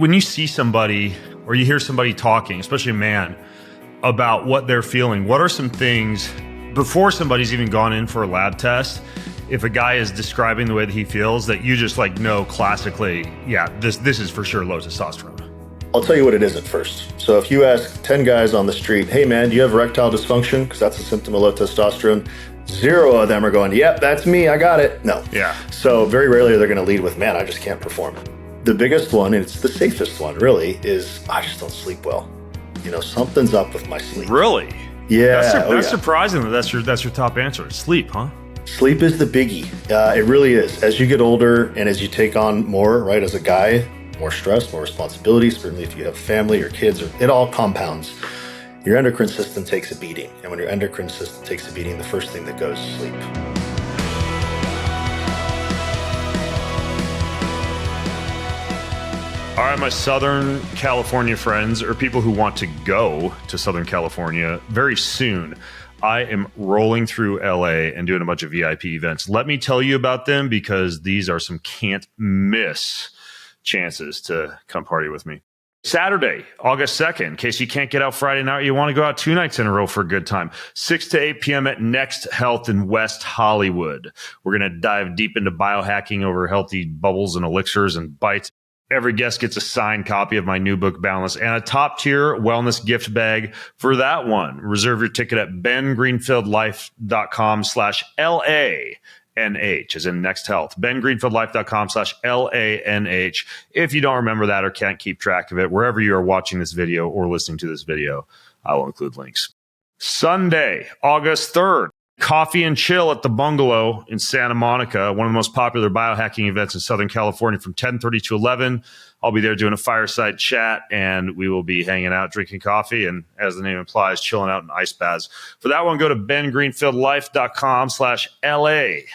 When you see somebody or you hear somebody talking, especially a man, about what they're feeling, what are some things before somebody's even gone in for a lab test, if a guy is describing the way that he feels, that you just like know classically, yeah, this is for sure low testosterone? I'll tell you what it is at first. So if you ask 10 guys on the street, hey man, do you have erectile dysfunction? Because that's a symptom of low testosterone. 0 of them are going, yep, that's me, I got it. No. Yeah. So very rarely they're going to lead with, man, I just can't perform. The biggest one, and it's the safest one really, is I just don't sleep well. Something's up with my sleep. Really? Yeah. That's surprising that that's your top answer. Sleep, huh? Sleep is the biggie. It really is. As you get older and as you take on more, right, as a guy, more stress, more responsibilities, certainly if you have family or kids, it all compounds. Your endocrine system takes a beating. And when your endocrine system takes a beating, the first thing that goes is sleep. All right, my Southern California friends, or people who want to go to Southern California very soon, I am rolling through LA and doing a bunch of VIP events. Let me tell you about them because these are some can't miss chances to come party with me. Saturday, August 2nd, in case you can't get out Friday night, you want to go out 2 nights in a row for a good time. 6 to 8 p.m. at Next Health in West Hollywood. We're going to dive deep into biohacking over healthy bubbles and elixirs and bites. Every guest gets a signed copy of my new book, Boundless, and a top-tier wellness gift bag for that one. Reserve your ticket at bengreenfieldlife.com/LANH, as in Next Health. bengreenfieldlife.com/LANH. If you don't remember that or can't keep track of it, wherever you are watching this video or listening to this video, I will include links. Sunday, August 3rd. Coffee and Chill at the Bungalow in Santa Monica, one of the most popular biohacking events in Southern California from 10:30 to 11. I'll be there doing a fireside chat, and we will be hanging out, drinking coffee, and as the name implies, chilling out in ice baths. For that one, go to bengreenfieldlife.com/LA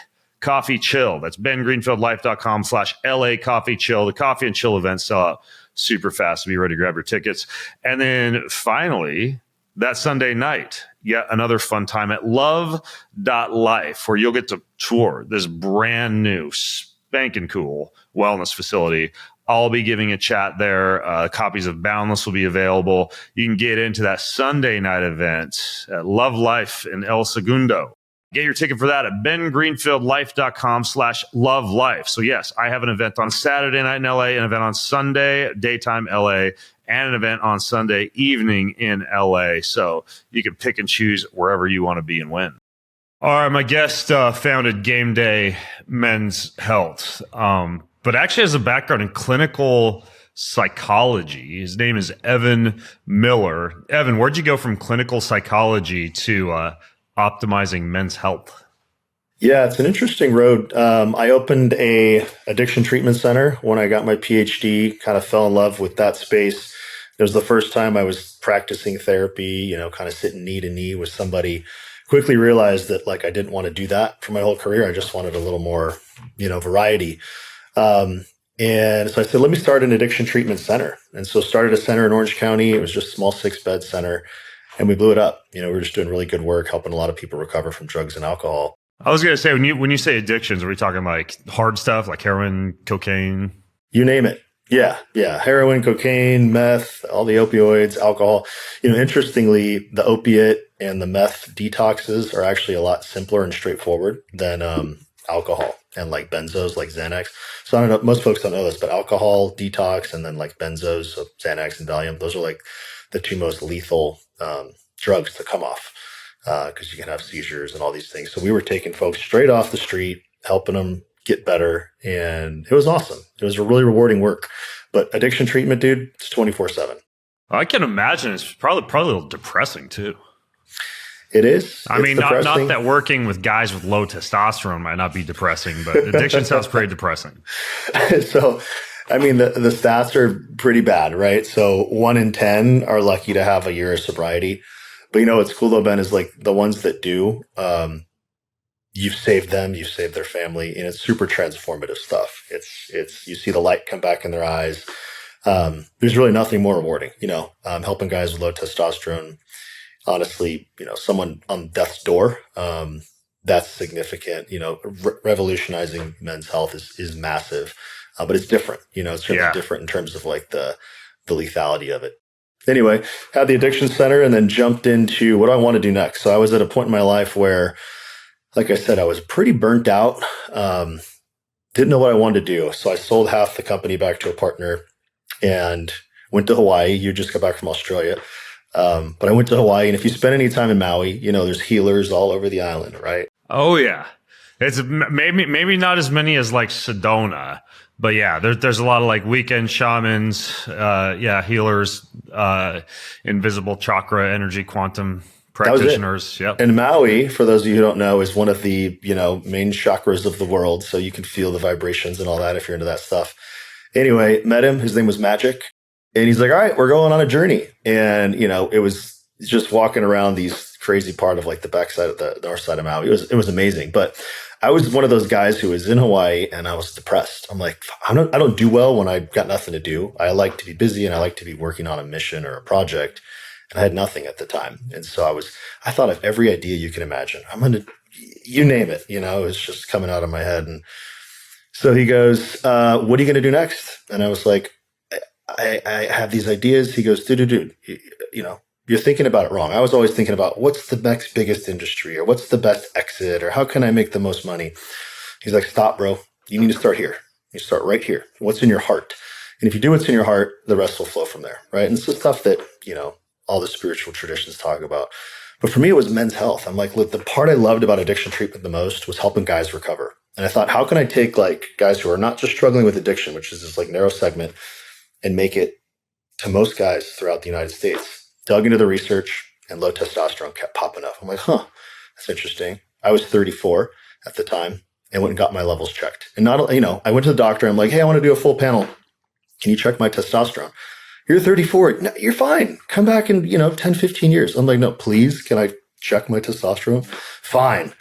Coffee Chill. That's bengreenfieldlife.com/LA Coffee Chill. The Coffee and Chill events sell out super fast. So be ready to grab your tickets. And then finally, that Sunday night, yet another fun time at love.life, where you'll get to tour this brand new, spanking cool wellness facility. I'll be giving a chat there. Copies of Boundless will be available. You can get into that Sunday night event at Love Life in El Segundo. Get your ticket for that at bengreenfieldlife.com/lovelife. So yes, I have an event on Saturday night in LA, an event on Sunday, daytime LA, and an event on Sunday evening in LA. So you can pick and choose wherever you want to be and when. All right, my guest founded Game Day Men's Health, but actually has a background in clinical psychology. His name is Evan Miller. Evan, where'd you go from clinical psychology to optimizing men's health? Yeah, it's an interesting road. I opened a addiction treatment center when I got my PhD, kind of fell in love with that space. It was the first time I was practicing therapy, kind of sitting knee to knee with somebody. Quickly realized that I didn't want to do that for my whole career. I just wanted a little more, variety. And so I said, let me start an addiction treatment center. And so started a center in Orange County. It was just a small 6-bed center. And we blew it up. We were just doing really good work, helping a lot of people recover from drugs and alcohol. I was going to say, when you say addictions, are we talking like hard stuff like heroin, cocaine? You name it. Yeah. Heroin, cocaine, meth, all the opioids, alcohol. Interestingly, the opiate and the meth detoxes are actually a lot simpler and straightforward than alcohol and like benzos, like Xanax. So I don't know, most folks don't know this, but alcohol detox and then like benzos, so Xanax and Valium, those are like the two most lethal drugs to come off. Because you can have seizures and all these things. So we were taking folks straight off the street, helping them get better. And it was awesome. It was a really rewarding work. But addiction treatment, dude, it's 24/7. I can imagine it's probably a little depressing too. It is. I mean, not that working with guys with low testosterone might not be depressing, but addiction sounds pretty depressing. So, I mean, the stats are pretty bad, right? So 1 in 10 are lucky to have a year of sobriety. But what's cool though, Ben, is like the ones that do, you've saved them, you've saved their family, and it's super transformative stuff. It's you see the light come back in their eyes. There's really nothing more rewarding, helping guys with low testosterone. Honestly, someone on death's door, that's significant. Revolutionizing men's health is massive. but it's different. It's certainly Yeah. different in terms of like the lethality of it. Anyway, had the addiction center and then jumped into what do I want to do next. So I was at a point in my life where, like I said, I was pretty burnt out. Didn't know what I wanted to do. So I sold half the company back to a partner and went to Hawaii. You just got back from Australia. But I went to Hawaii, and if you spend any time in Maui, there's healers all over the island, right? Oh yeah, it's maybe not as many as like Sedona, but yeah, there's a lot of like weekend shamans, healers, invisible chakra, energy, quantum practitioners. Yep. And Maui, for those of you who don't know, is one of the main chakras of the world, so you can feel the vibrations and all that if you're into that stuff. Anyway, met him. His name was Magic. And he's like, all right, we're going on a journey. And, it was just walking around these crazy part of like the backside of the north side of Maui. It was amazing. But I was one of those guys who was in Hawaii and I was depressed. I'm like, I don't do well when I got nothing to do. I like to be busy and I like to be working on a mission or a project. And I had nothing at the time. And so I thought of every idea you can imagine. You name it, it was just coming out of my head. And so he goes, what are you going to do next? And I was like, I have these ideas. He goes, dude, you're thinking about it wrong. I was always thinking about what's the next biggest industry or what's the best exit or how can I make the most money? He's like, stop, bro. You need to start here. You start right here. What's in your heart? And if you do what's in your heart, the rest will flow from there, right? And it's the stuff that, all the spiritual traditions talk about. But for me, it was men's health. I'm like, look, the part I loved about addiction treatment the most was helping guys recover. And I thought, how can I take like guys who are not just struggling with addiction, which is this like narrow segment, and make it to most guys throughout the United States? Dug into the research and low testosterone kept popping up. I'm like, that's interesting. I was 34 at the time and went and got my levels checked. And I went to the doctor. I'm like, hey, I want to do a full panel. Can you check my testosterone? You're 34. No, you're fine. Come back in, 10, 15 years. I'm like, no, please. Can I check my testosterone? Fine.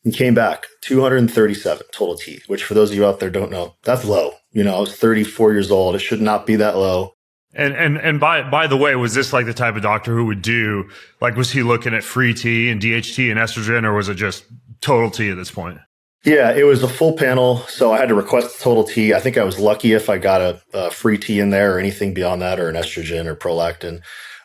And came back 237 total T, which for those of you out there don't know, that's low. I was 34 years old. It should not be that low. And by the way, was this like the type of doctor who would do, like, was he looking at free T and DHT and estrogen, or was it just total T at this point? Yeah, it was a full panel. So I had to request the total T. I think I was lucky if I got a free T in there or anything beyond that, or an estrogen or prolactin.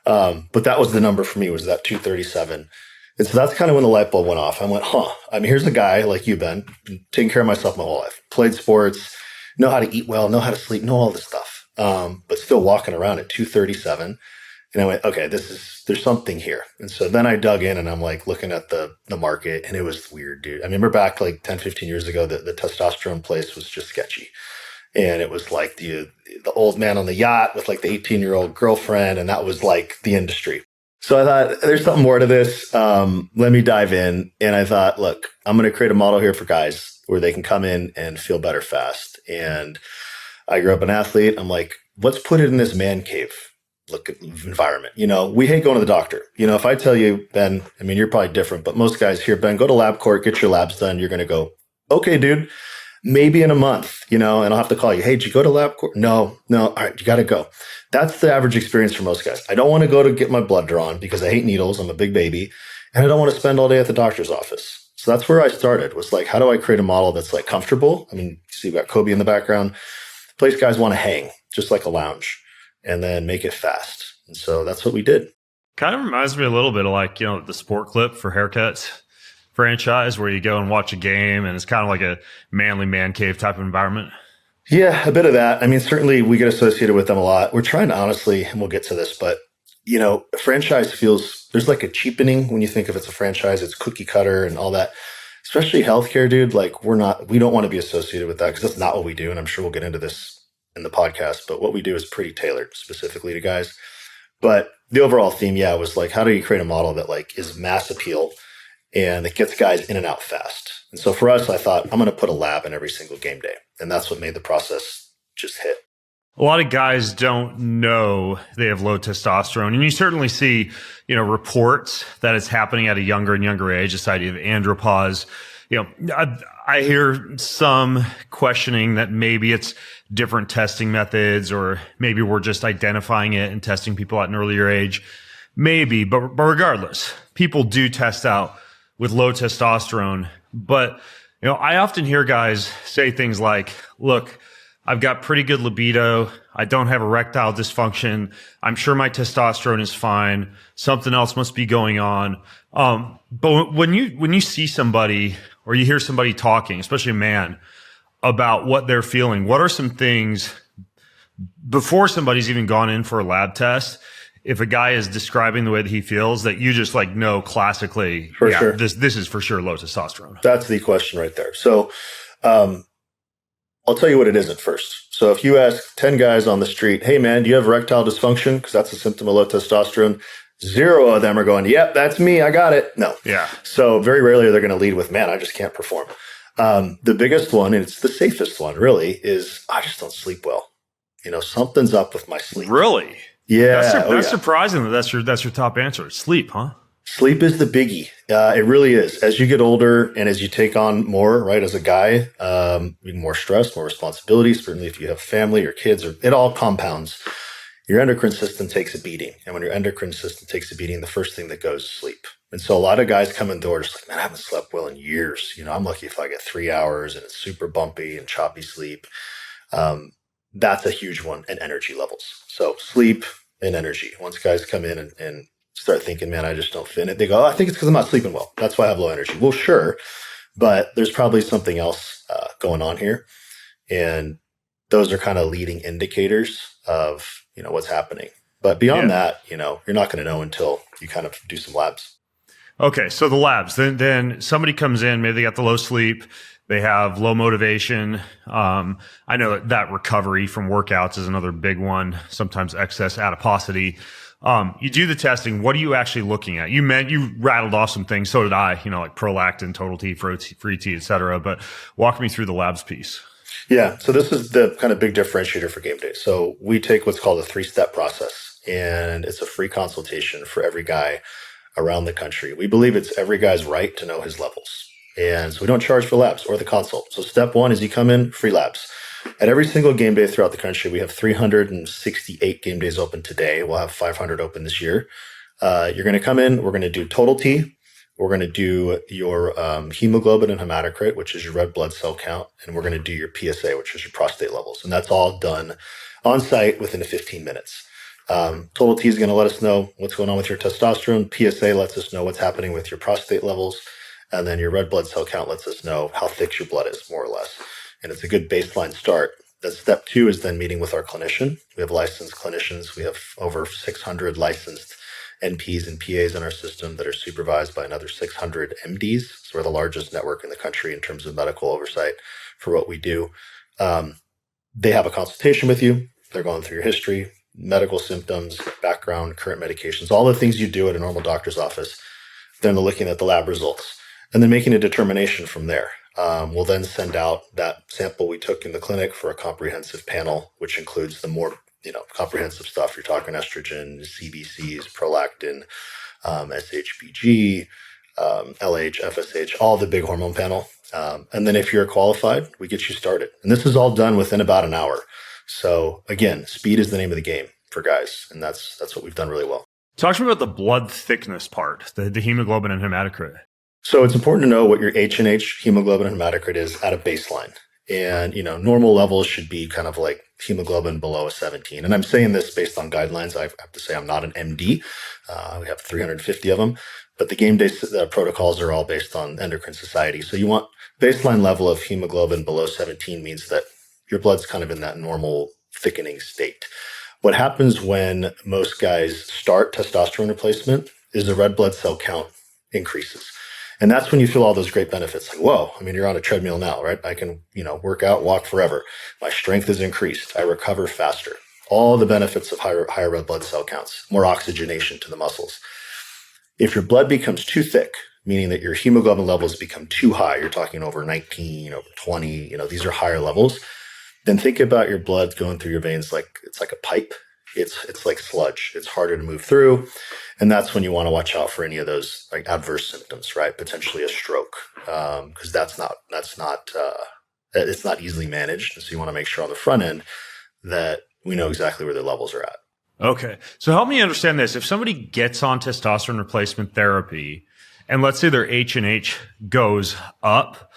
But that was the number for me, was that 237. And so that's kind of when the light bulb went off. I went, here's a guy like you, Ben, been taking care of myself my whole life, played sports, know how to eat well, know how to sleep, know all this stuff. But still walking around at 237. And I went, okay, there's something here. And so then I dug in and I'm like looking at the market, and it was weird, dude. I remember back like 10, 15 years ago, the testosterone place was just sketchy. And it was like the old man on the yacht with like the 18-year-old girlfriend. And that was like the industry. So I thought there's something more to this. Let me dive in. And I thought, look, I'm going to create a model here for guys where they can come in and feel better fast. And I grew up an athlete. I'm like, let's put it in this man cave environment. We hate going to the doctor. If I tell you, Ben, you're probably different, but most guys here, Ben, go to LabCorp, get your labs done. You're going to go, okay, dude, maybe in a month, and I'll have to call you. Hey, did you go to LabCorp? No. All right, you got to go. That's the average experience for most guys. I don't want to go to get my blood drawn because I hate needles. I'm a big baby, and I don't want to spend all day at the doctor's office. So that's where I started, was like, how do I create a model that's like comfortable? See, you've got Kobe in the background. Place guys want to hang, just like a lounge, and then make it fast. And so that's what we did. Kind of reminds me a little bit of like, the Sport Clip for haircuts franchise, where you go and watch a game and it's kind of like a manly man cave type of environment. Yeah, a bit of that. Certainly we get associated with them a lot. We're trying to honestly, and we'll get to this, but a franchise there's like a cheapening when you think of it's a franchise. It's cookie cutter and all that, especially healthcare, dude. Like we don't want to be associated with that because that's not what we do. And I'm sure we'll get into this in the podcast, but what we do is pretty tailored specifically to guys. But the overall theme, was like, how do you create a model that like is mass appeal and it gets guys in and out fast? And so for us, I thought, I'm going to put a lab in every single game day. And that's what made the process just hit. A lot of guys don't know they have low testosterone. And you certainly see, reports that it's happening at a younger and younger age, this idea of andropause. I hear some questioning that maybe it's different testing methods, or maybe we're just identifying it and testing people at an earlier age. Maybe, but regardless, people do test out with low testosterone. But, I often hear guys say things like, look, I've got pretty good libido. I don't have erectile dysfunction. I'm sure my testosterone is fine. Something else must be going on. But when you see somebody or you hear somebody talking, especially a man, about what they're feeling, what are some things before somebody's even gone in for a lab test? If a guy is describing the way that he feels, that you just like know classically, For sure. this is for sure low testosterone. That's the question right there. So, I'll tell you what it isn't first. So if you ask 10 guys on the street, hey man, do you have erectile dysfunction? Because that's a symptom of low testosterone. 0 of them are going, yep, that's me. I got it. No. Yeah. So very rarely they're going to lead with, man, I just can't perform. The biggest one, and it's the safest one really, is I just don't sleep well. Something's up with my sleep. Really? Yeah. That's surprising that that's your top answer. Sleep, huh? Sleep is the biggie. It really is. As you get older and as you take on more, right, as a guy, more stress, more responsibilities, certainly if you have family or kids, it all compounds. Your endocrine system takes a beating. And when your endocrine system takes a beating, the first thing that goes is sleep. And so a lot of guys come in the door just like, man, I haven't slept well in years. I'm lucky if I get 3 hours and it's super bumpy and choppy sleep. That's a huge one, and energy levels. So sleep and energy. Once guys come in and start thinking, man, I just don't fit it. They go, I think it's because I'm not sleeping well. That's why I have low energy. Well, sure. But there's probably something else going on here. And those are kind of leading indicators of, what's happening. But beyond that, you're not going to know until you kind of do some labs. Okay. So the labs, then somebody comes in, maybe they got the low sleep. They have low motivation. I know that recovery from workouts is another big one. Sometimes excess adiposity. You do the testing. What are you actually looking at? You rattled off some things. So did I, like prolactin, total T, free T, et cetera. But walk me through the labs piece. Yeah. So this is the kind of big differentiator for game day. So we take what's called a 3-step process, and it's a free consultation for every guy around the country. We believe it's every guy's right to know his levels. And so we don't charge for labs or the consult. So step one is you come in, free labs. At every single game day throughout the country, we have 368 game days open today. We'll have 500 open this year. You're going to come in. We're going to do total T. We're going to do your hemoglobin and hematocrit, which is your red blood cell count. And we're going to do your PSA, which is your prostate levels. And that's all done on site within 15 minutes. Total T is going to let us know what's going on with your testosterone. PSA lets us know what's happening with your prostate levels. And then your red blood cell count lets us know how thick your blood is, more or less. And it's a good baseline start. Then step 2 is then meeting with our clinician. We have licensed clinicians. We have over 600 licensed NPs and PAs in our system that are supervised by another 600 MDs. So we're the largest network in the country in terms of medical oversight for what we do. They have a consultation with you. They're going through your history, medical symptoms, background, current medications, all the things you do at a normal doctor's office. Then they're looking at the lab results and then making a determination from there. We'll then send out that sample we took in the clinic for a comprehensive panel, which includes the more comprehensive stuff. You're talking estrogen, CBCs, prolactin, SHBG, LH, FSH, all the big hormone panel. And then if you're qualified, we get you started. And this is all done within about an hour. So again, speed is the name of the game for guys. And that's what we've done really well. Talk to me about the blood thickness part, the hemoglobin and hematocrit. So it's important to know what your H&H, hemoglobin and hematocrit is at a baseline. And, normal levels should be kind of like hemoglobin below a 17. And I'm saying this based on guidelines. I have to say I'm not an MD. We have 350 of them. But the game day protocols are all based on endocrine society. So you want baseline level of hemoglobin below 17 means that your blood's kind of in that normal thickening state. What happens when most guys start testosterone replacement is the red blood cell count increases. And that's when you feel all those great benefits. Like, whoa, you're on a treadmill now, right? I can, work out, walk forever. My strength is increased. I recover faster. All the benefits of higher red blood cell counts, more oxygenation to the muscles. If your blood becomes too thick, meaning that your hemoglobin levels become too high, you're talking over 19, over 20, these are higher levels, then think about your blood going through your veins like it's like a pipe. It's like sludge. It's harder to move through. And that's when you want to watch out for any of those like adverse symptoms, right? Potentially a stroke. Because it's not easily managed. And so you want to make sure on the front end that we know exactly where their levels are at. Okay. So help me understand this. If somebody gets on testosterone replacement therapy and let's say their H&H goes up,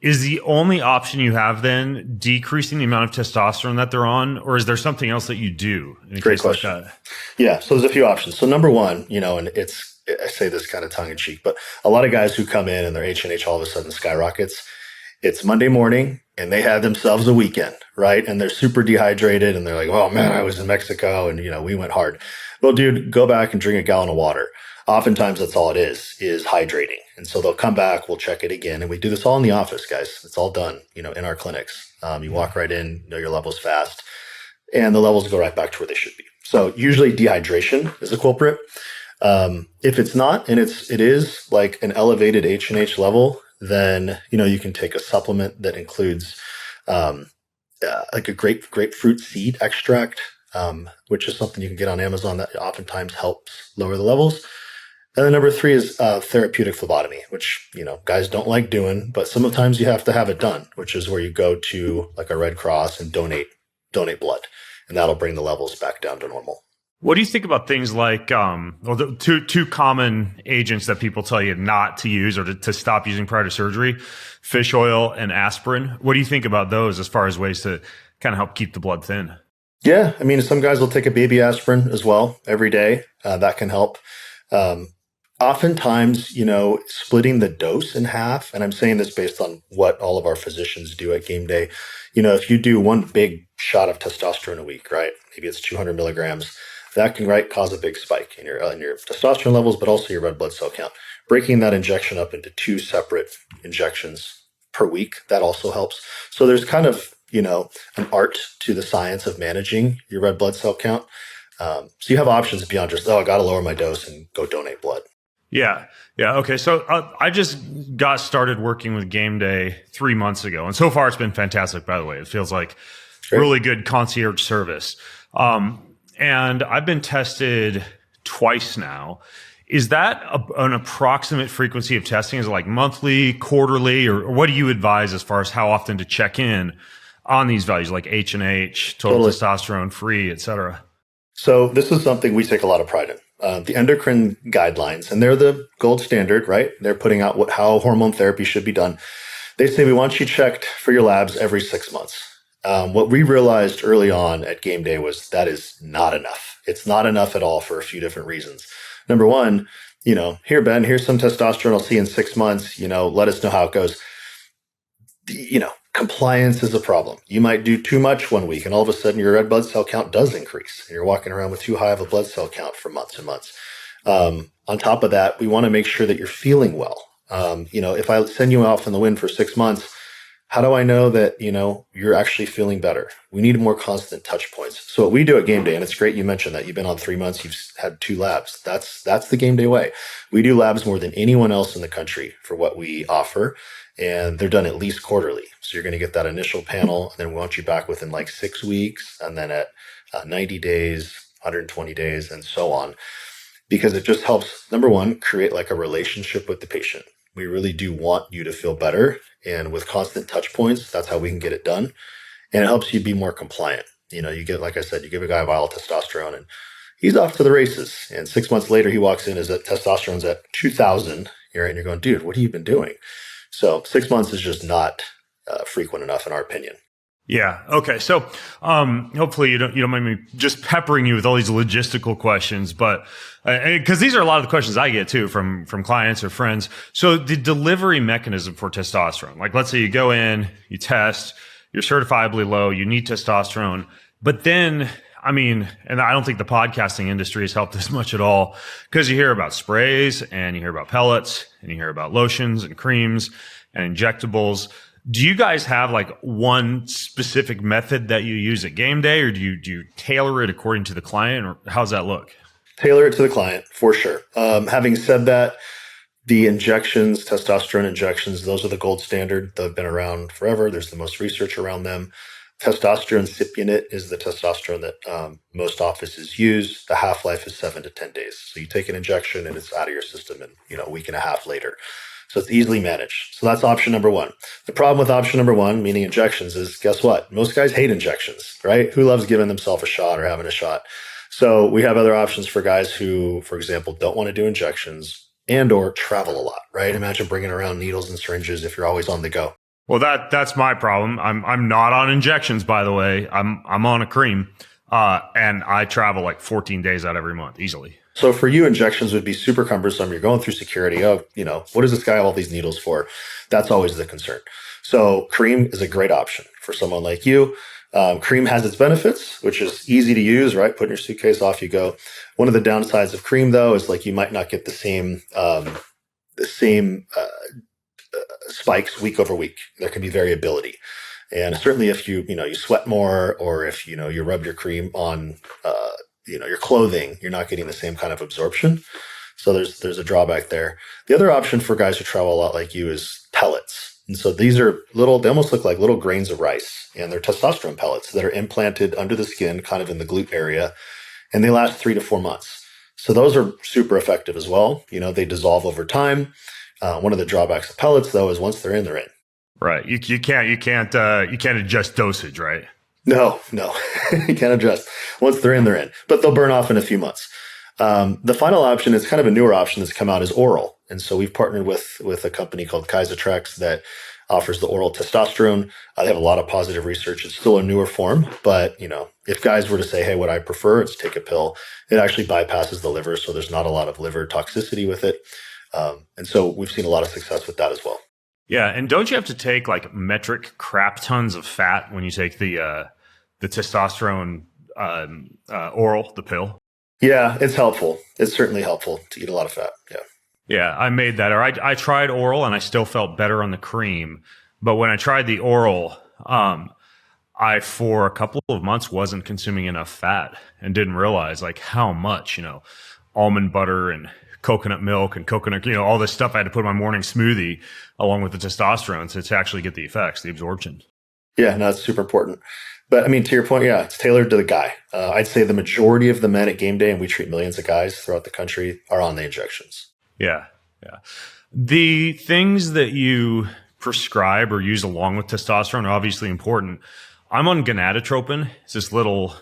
Is the only option you have then decreasing the amount of testosterone that they're on, or is there something else that you do in a Great case question. like that? Yeah. So there's a few options. So number one, and I say this kind of tongue in cheek, but a lot of guys who come in and their H&H all of a sudden skyrockets. It's Monday morning and they had themselves a weekend, right? And they're super dehydrated and they're like, oh man, I was in Mexico and, we went hard. Well, dude, go back and drink a gallon of water. Oftentimes that's all it is hydrating. And so they'll come back, we'll check it again. And we do this all in the office, guys. It's all done, in our clinics. You walk right in, know your levels fast, and the levels go right back to where they should be. So usually dehydration is a culprit. If it's not, and it is like an elevated H&H level, then, you can take a supplement that includes, like a grapefruit seed extract, which is something you can get on Amazon that oftentimes helps lower the levels. And then number three is therapeutic phlebotomy, which, guys don't like doing, but sometimes you have to have it done, which is where you go to like a Red Cross and donate blood, and that'll bring the levels back down to normal. What do you think about things like, the two common agents that people tell you not to use or to stop using prior to surgery, fish oil and aspirin? What do you think about those as far as ways to kind of help keep the blood thin? Yeah. I mean, some guys will take a baby aspirin as well every day. That can help. Oftentimes, splitting the dose in half, and I'm saying this based on what all of our physicians do at game day. If you do one big shot of testosterone a week, right? Maybe it's 200 milligrams. That can cause a big spike in your testosterone levels, but also your red blood cell count. Breaking that injection up into 2 separate injections per week, that also helps. So there's kind of, an art to the science of managing your red blood cell count. So you have options beyond just, I got to lower my dose and go donate blood. Yeah. Yeah. Okay. So I just got started working with Game Day 3 months ago. And so far it's been fantastic, by the way. It feels like really good concierge service. And I've been tested twice now. Is that an approximate frequency of testing? Is it like monthly, quarterly, or what do you advise as far as how often to check in on these values like H&H, total testosterone free, et cetera? So this is something we take a lot of pride in. The endocrine guidelines, and they're the gold standard, right? They're putting out how hormone therapy should be done. They say we want you checked for your labs every 6 months. What we realized early on at game day was that is not enough. It's not enough at all for a few different reasons. Number one, here, Ben, here's some testosterone. I'll see you in 6 months. Let us know how it goes. Compliance is a problem. You might do too much one week and all of a sudden your red blood cell count does increase and you're walking around with too high of a blood cell count for months and months. On top of that, we want to make sure that you're feeling well. If I send you off in the wind for 6 months, how do I know that, you're actually feeling better? We need more constant touch points. So what we do at game day, and it's great you mentioned that you've been on 3 months, you've had 2 labs. That's the game day way. We do labs more than anyone else in the country for what we offer. And they're done at least quarterly. So you're going to get that initial panel, and then we want you back within like 6 weeks, and then at 90 days, 120 days, and so on. Because it just helps, number one, create like a relationship with the patient. We really do want you to feel better. And with constant touch points, that's how we can get it done. And it helps you be more compliant. You get, like I said, you give a guy viral testosterone and he's off to the races. And 6 months later, he walks in, testosterone's at 2,000. And you're going, dude, what have you been doing? So 6 months is just not frequent enough in our opinion. Yeah. Okay. So, hopefully you don't mind me just peppering you with all these logistical questions, but, cause these are a lot of the questions I get too from clients or friends. So the delivery mechanism for testosterone, like let's say you go in, you test, you're certifiably low, you need testosterone, but then, and I don't think the podcasting industry has helped as much at all because you hear about sprays and you hear about pellets and you hear about lotions and creams and injectables. Do you guys have like one specific method that you use at game day, or do you tailor it according to the client, or how's that look? Tailor it to the client for sure. Having said that, the injections, testosterone injections, those are the gold standard. They've been around forever. There's the most research around them. Testosterone cypionate is the testosterone that most offices use. The half-life is 7 to 10 days. So you take an injection and it's out of your system in a week and a half later. So it's easily managed. So that's option number one. The problem with option number one, meaning injections, is guess what? Most guys hate injections, right? Who loves giving themselves a shot or having a shot? So we have other options for guys who, for example, don't want to do injections and or travel a lot, right? Imagine bringing around needles and syringes if you're always on the go. Well, that's my problem. I'm not on injections, by the way. I'm on a cream, and I travel like 14 days out every month easily. So for you, injections would be super cumbersome. You're going through security. Oh, what does this guy have all these needles for? That's always the concern. So cream is a great option for someone like you. Cream has its benefits, which is easy to use, right? Put in your suitcase, off you go. One of the downsides of cream, though, is like you might not get the same spikes week over week. There can be variability. And certainly if you sweat more, or if, you rub your cream on, your clothing, you're not getting the same kind of absorption. So there's a drawback there. The other option for guys who travel a lot like you is pellets. And so these are they almost look like little grains of rice, and they're testosterone pellets that are implanted under the skin, kind of in the glute area, and they last 3 to 4 months. So those are super effective as well. They dissolve over time. One of the drawbacks of pellets, though, is once they're in, they're in. Right. You can't adjust dosage, right? No, you can't adjust. Once they're in, they're in. But they'll burn off in a few months. The final option is kind of a newer option that's come out, is oral. And so we've partnered with a company called Kaisertrex that offers the oral testosterone. They have a lot of positive research. It's still a newer form, but if guys were to say, hey, what I prefer is take a pill, it actually bypasses the liver. So there's not a lot of liver toxicity with it. And so we've seen a lot of success with that as well. Yeah, and don't you have to take like metric crap tons of fat when you take the testosterone oral, the pill? Yeah, it's helpful. It's certainly helpful to eat a lot of fat. Yeah. Yeah, I made that. Or I tried oral and I still felt better on the cream. But when I tried the oral, I, for a couple of months, wasn't consuming enough fat and didn't realize like how much, almond butter and coconut milk and coconut, all this stuff I had to put in my morning smoothie along with the testosterone to actually get the effects, the absorption. Yeah, no, it's super important. But I mean, to your point, yeah, it's tailored to the guy. I'd say the majority of the men at game day, and we treat millions of guys throughout the country, are on the injections. Yeah. The things that you prescribe or use along with testosterone are obviously important. I'm on gonadotropin. It's this little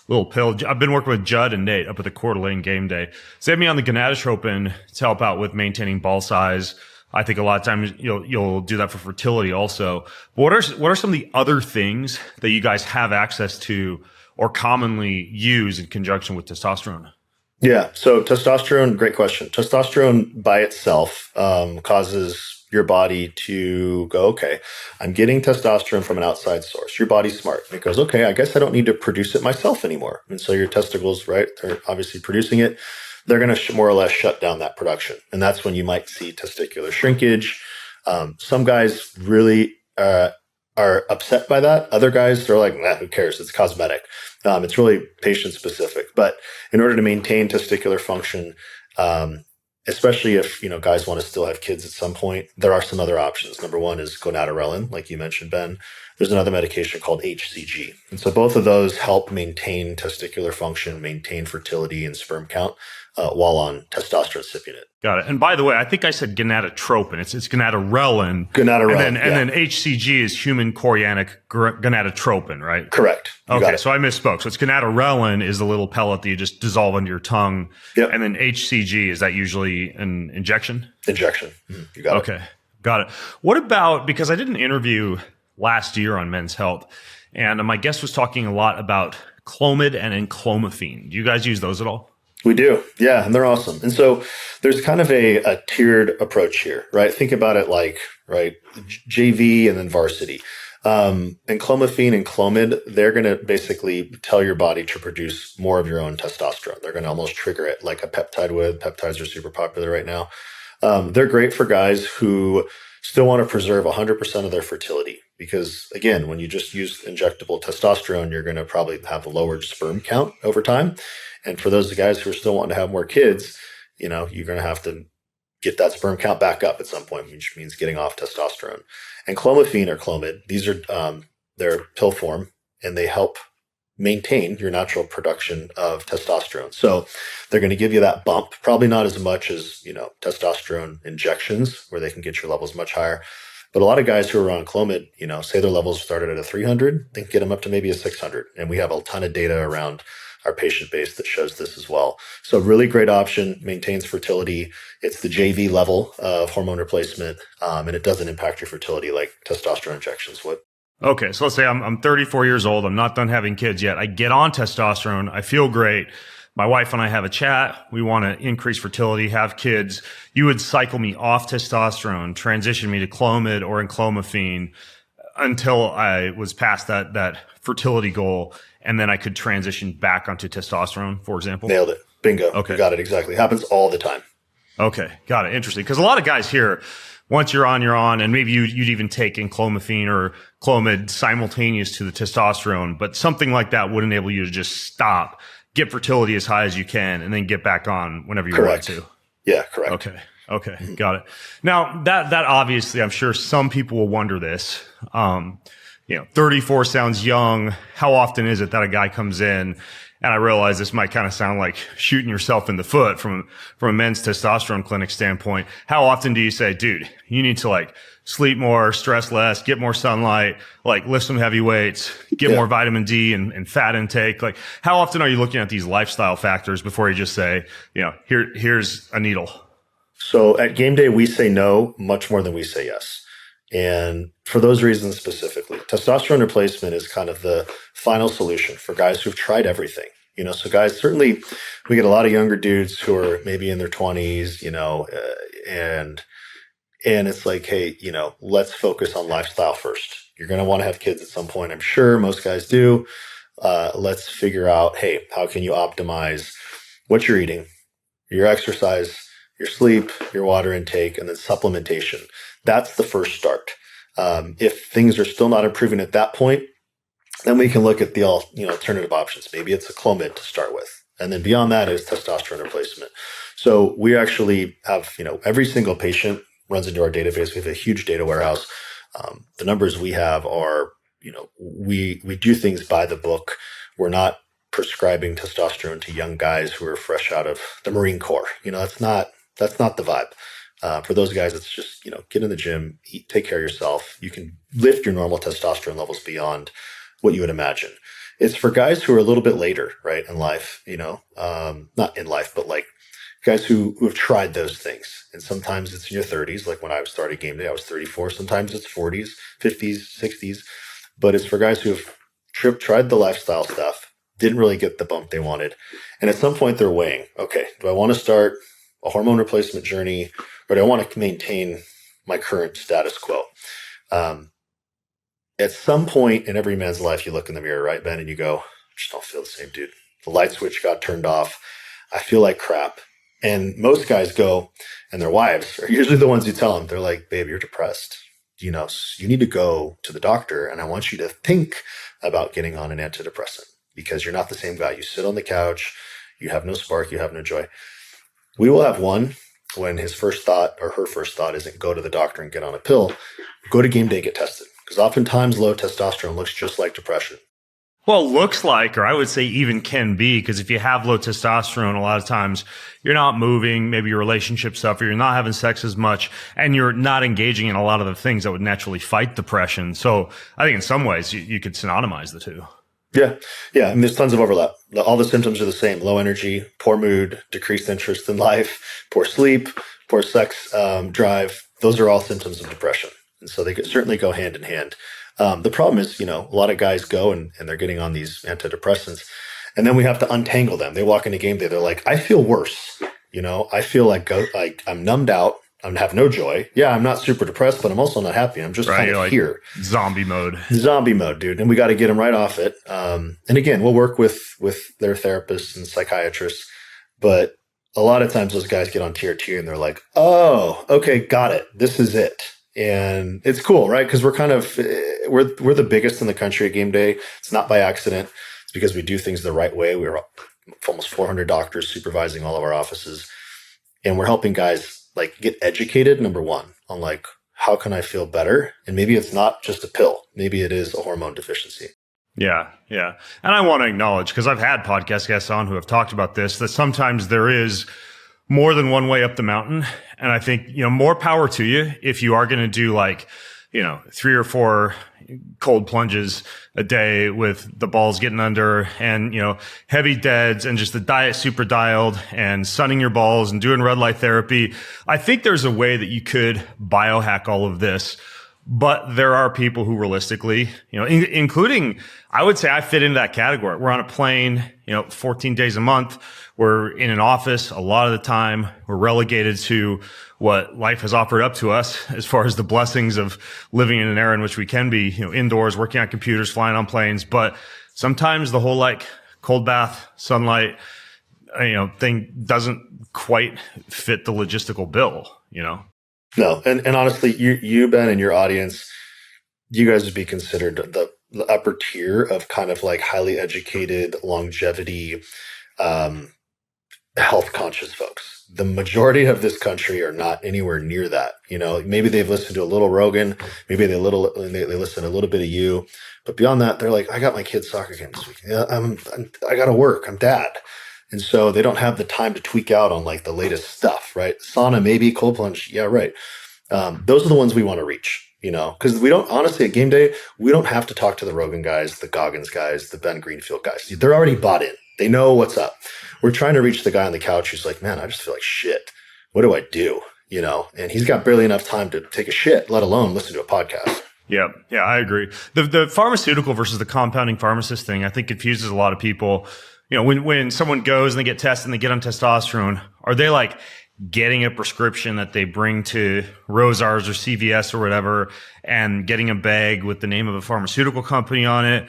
pill. I've been working with Judd and Nate up at the Coeur d'Alene game day. So they have me on the gonadotropin to help out with maintaining ball size. I think a lot of times you'll do that for fertility also. But what are some of the other things that you guys have access to or commonly use in conjunction with testosterone? Yeah. So testosterone, great question. Testosterone by itself causes your body to go, okay, I'm getting testosterone from an outside source. Your body's smart. It goes, okay, I guess I don't need to produce it myself anymore. And so your testicles, right, they're obviously producing it. They're going to more or less shut down that production. And that's when you might see testicular shrinkage. Some guys really are upset by that. Other guys, they're like, nah, who cares? It's cosmetic. It's really patient specific. But in order to maintain testicular function, especially if guys want to still have kids at some point, there are some other options. Number one is gonadorelin, like you mentioned, Ben. There's another medication called HCG. And so both of those help maintain testicular function, maintain fertility and sperm count while on testosterone cypionate. Got it. And by the way, I think I said gonadotropin. It's gonadorelin. Gonadorelin. And then HCG is human chorionic gonadotropin, right? Correct. Okay, so I misspoke. So it's gonadorelin is the little pellet that you just dissolve under your tongue. Yep. And then HCG, is that usually an injection? Injection. You got it. Okay, got it. What about, because I did an interview last year on Men's Health, and my guest was talking a lot about Clomid and enclomiphene. Do you guys use those at all? We do. Yeah. And they're awesome. And so there's kind of a tiered approach here, right? Think about it like, right, JV and then varsity. And clomiphene and Clomid, they're going to basically tell your body to produce more of your own testosterone. They're going to almost trigger it like a peptide would. Peptides are super popular right now. They're great for guys who still want to preserve 100% of their fertility. Because again, when you just use injectable testosterone, you're going to probably have a lowered sperm count over time. And for those guys who are still wanting to have more kids, you're going to have to get that sperm count back up at some point, which means getting off testosterone. And clomiphene or Clomid, these are they're pill form, and they help maintain your natural production of testosterone. So they're going to give you that bump, probably not as much as testosterone injections, where they can get your levels much higher. But a lot of guys who are on Clomid, say their levels started at a 300, they can get them up to maybe a 600. And we have a ton of data around our patient base that shows this as well. So really great option, maintains fertility. It's the JV level of hormone replacement, and it doesn't impact your fertility like testosterone injections would. Okay, so let's say I'm 34 years old. I'm not done having kids yet. I get on testosterone. I feel great. My wife and I have a chat. We want to increase fertility, have kids. You would cycle me off testosterone, transition me to Clomid or enclomiphene until I was past that fertility goal, and then I could transition back onto testosterone, for example. Nailed it. Bingo. Okay. You got it exactly. Happens all the time. Okay, got it. Interesting. Because a lot of guys here, once you're on, and maybe you'd even take enclomiphene or Clomid simultaneous to the testosterone, but something like that would enable you to just stop, get fertility as high as you can, and then get back on whenever you want to. Yeah, correct. Okay, got it. Now that obviously, I'm sure some people will wonder this. 34 sounds young. How often is it that a guy comes in? And I realize this might kind of sound like shooting yourself in the foot from a men's testosterone clinic standpoint. How often do you say, dude, you need to sleep more, stress less, get more sunlight, lift some heavy weights, get more vitamin D and fat intake? How often are you looking at these lifestyle factors before you just say, here's a needle? So at game day, we say no much more than we say yes. And for those reasons specifically, testosterone replacement is kind of the final solution for guys who've tried everything. So guys, certainly we get a lot of younger dudes who are maybe in their 20s, and it's like, hey, let's focus on lifestyle first. You're going to want to have kids at some point. I'm sure most guys do. Let's figure out, hey, how can you optimize what you're eating, your exercise, your sleep, your water intake, and then supplementation. That's the first start. If things are still not improving at that point, then we can look at the alternative options. Maybe it's a Clomid to start with. And then beyond that is testosterone replacement. So we actually have, every single patient runs into our database. We have a huge data warehouse. The numbers we have are, we do things by the book. We're not prescribing testosterone to young guys who are fresh out of the Marine Corps. That's not the vibe. For those guys, it's just, get in the gym, eat, take care of yourself. You can lift your normal testosterone levels beyond what you would imagine. It's for guys who are a little bit later, right, in life, not in life, but guys who have tried those things. And sometimes it's in your 30s, like when I started game day, I was 34. Sometimes it's 40s, 50s, 60s. But it's for guys who have tried the lifestyle stuff, didn't really get the bump they wanted. And at some point they're weighing, okay, do I want to start a hormone replacement journey, or do I want to maintain my current status quo? At some point in every man's life, you look in the mirror, right, Ben, and you go, I just don't feel the same, dude. The light switch got turned off. I feel like crap. And most guys go, and their wives are usually the ones who tell them, they're like, babe, you're depressed. You need to go to the doctor, and I want you to think about getting on an antidepressant because you're not the same guy. You sit on the couch, you have no spark, you have no joy. We will have one when his first thought or her first thought isn't go to the doctor and get on a pill, go to game day, get tested. Because oftentimes low testosterone looks just like depression. Well, looks like, or I would say even can be, because if you have low testosterone, a lot of times you're not moving, maybe your relationship suffer, you're not having sex as much, and you're not engaging in a lot of the things that would naturally fight depression. So I think in some ways you could synonymize the two. Yeah. And there's tons of overlap. All the symptoms are the same: low energy, poor mood, decreased interest in life, poor sleep, poor sex drive. Those are all symptoms of depression. And so they could certainly go hand in hand. The problem is, a lot of guys go and they're getting on these antidepressants, and then we have to untangle them. They walk into game day, they're like, I feel worse. I feel like I'm numbed out. I have no joy. Yeah, I'm not super depressed, but I'm also not happy. I'm just kind of here. Zombie mode, dude. And we got to get them right off it. And again, we'll work with their therapists and psychiatrists, but a lot of times those guys get on TRT and they're like, oh, okay, got it. This is it. And it's cool, right? Because we're the biggest in the country at game day. It's not by accident. It's because we do things the right way. We're almost 400 doctors supervising all of our offices, and we're helping guys get educated, number one, on how can I feel better? And maybe it's not just a pill. Maybe it is a hormone deficiency. Yeah. And I want to acknowledge, because I've had podcast guests on who have talked about this, that sometimes there is more than one way up the mountain. And I think, more power to you if you are going to do 3 or 4 cold plunges a day with the balls getting under and, heavy deads and just the diet super dialed and sunning your balls and doing red light therapy. I think there's a way that you could biohack all of this. But there are people who realistically, including, I would say I fit into that category. We're on a plane, 14 days a month. We're in an office a lot of the time. We're relegated to what life has offered up to us as far as the blessings of living in an era in which we can be, indoors, working on computers, flying on planes. But sometimes the whole cold bath, sunlight, thing doesn't quite fit the logistical bill, No, and honestly, you Ben, and your audience, you guys would be considered the upper tier of kind of highly educated, longevity, health conscious folks. The majority of this country are not anywhere near that. Maybe they've listened to a little Rogan, maybe they listen to a little bit of you, but beyond that, they're like, I got my kid's soccer game this week. Yeah, I got to work. I'm dad. And so they don't have the time to tweak out on the latest stuff, right? Sauna, maybe cold plunge. Yeah, right. Those are the ones we want to reach, because we don't, honestly, at game day, we don't have to talk to the Rogan guys, the Goggins guys, the Ben Greenfield guys. They're already bought in. They know what's up. We're trying to reach the guy on the couch who's like, man, I just feel like shit. What do I do? And he's got barely enough time to take a shit, let alone listen to a podcast. Yeah, I agree. The pharmaceutical versus the compounding pharmacist thing, I think confuses a lot of people. When someone goes and they get tested and they get on testosterone, are they getting a prescription that they bring to Rosars or CVS or whatever and getting a bag with the name of a pharmaceutical company on it?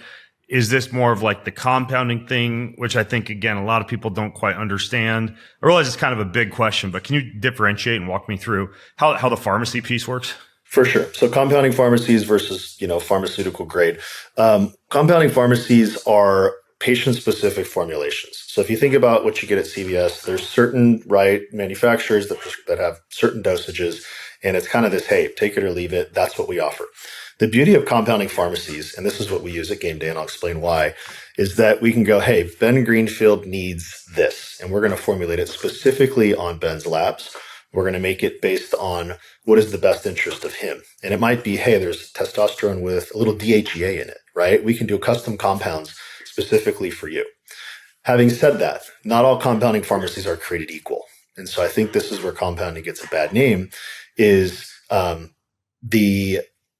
Is this more of the compounding thing, which I think, again, a lot of people don't quite understand? I realize it's kind of a big question, but can you differentiate and walk me through how the pharmacy piece works? For sure. So compounding pharmacies versus, pharmaceutical grade. Compounding pharmacies are patient-specific formulations. So if you think about what you get at CVS, there's certain manufacturers that have certain dosages, and it's kind of this, hey, take it or leave it. That's what we offer. The beauty of compounding pharmacies, and this is what we use at Game Day, and I'll explain why, is that we can go, hey, Ben Greenfield needs this, and we're going to formulate it specifically on Ben's labs. We're going to make it based on what is the best interest of him. And it might be, hey, there's testosterone with a little DHEA in it, right? We can do custom compounds specifically for you. Having said that, not all compounding pharmacies are created equal. And so I think this is where compounding gets a bad name, is